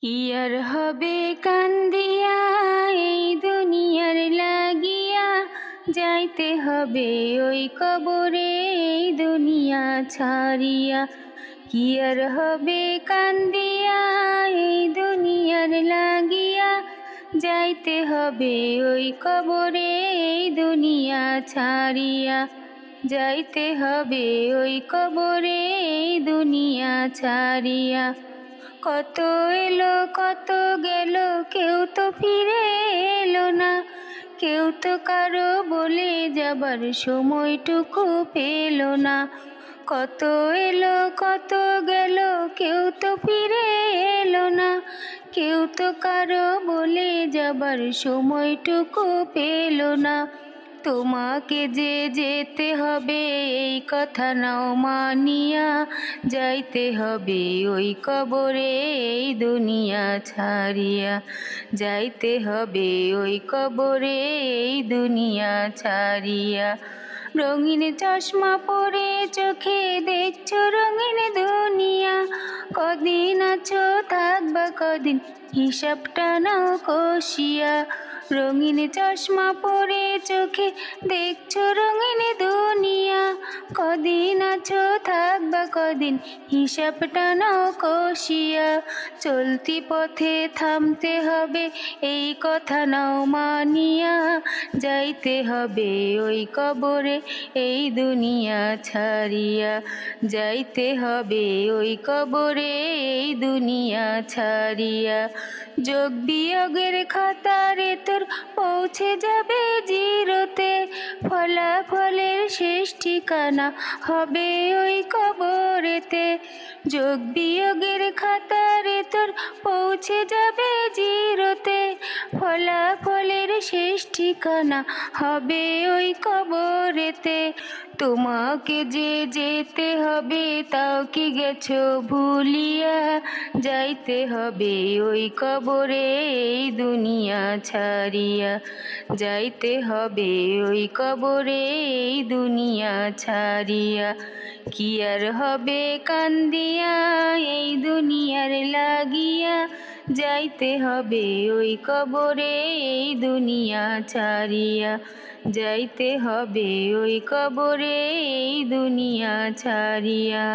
কি আর হবে কান্দিয়া এই দুনিয়ার লাগিয়া, যাইতে হবে ওই কবরে এই দুনিয়া ছাড়িয়া। কি আর হবে কান্দিয়া এই দুনিয়ার লাগিয়া, যাইতে হবে ওই কবরে এই দুনিয়া ছাড়িয়া। যাইতে হবে ওই কবরে এই দুনিয়া ছাড়িয়া। কত এলো কত গেল, কেউ তো ফিরে এলো না। কেউ তো কারো বলে যাবার সময়টুকু পেল না। কত এলো কত গেল, কেউ তো ফিরে এলো না। কেউ তো কারো বলে যাবার সময়টুকু পেল না। তোমাকে যে যেতে হবে এই কথা নাও মানিয়া, যাইতে হবে ওই কবরে এই দুনিয়া ছাড়িয়া। যাইতে হবে ওই কবরে এই দুনিয়া ছাড়িয়া। রঙিন চশমা পরে চোখে দেখছো রঙিন দুনিয়া, কদিন আছো থাকবা কদিন হিসাবটা নাও কষিয়া। রঙিন চশমা পরে চোখে দেখছো রঙিন দুনিয়া, কদিন আছো থাকবা কদিন হিসাবটা নাও কষিয়া। চলতি পথে থামতে হবে এই কথা নাও মানিয়া, যাইতে হবে ওই কবরে এই দুনিয়া ছাড়িয়া। যাইতে হবে ওই কবরে এই দুনিয়া ছাড়িয়া। যোগ বিয়োগের খাতারে তোর পৌঁছে যাবে জিরোতে, ফলাফলের শেষ ঠিকানা হবে ওই কবরেতে। যোগ বিয়োগের খাতারে তোর পৌঁছে যাবে জিরোতে, ফলাফলের শেষ ঠিকানা হবে ওই কবরেতে। তোমাকে যে যেতে হবে তাও কি গেছো ভুলিয়া, যাইতে হবে ওই কবরে এই দুনিয়া ছাড়িয়া। যাইতে হবে ওই কবরে এই দুনিয়া ছাড়িয়া। কি আর হবে কান্দিয়া এই দুনিয়ার লাগিয়া, যাইতে হবে ওই কবরে এই দুনিয়া ছাড়িয়া। যাইতে হবে ওই কবরে এই দুনিয়া ছাড়িয়া।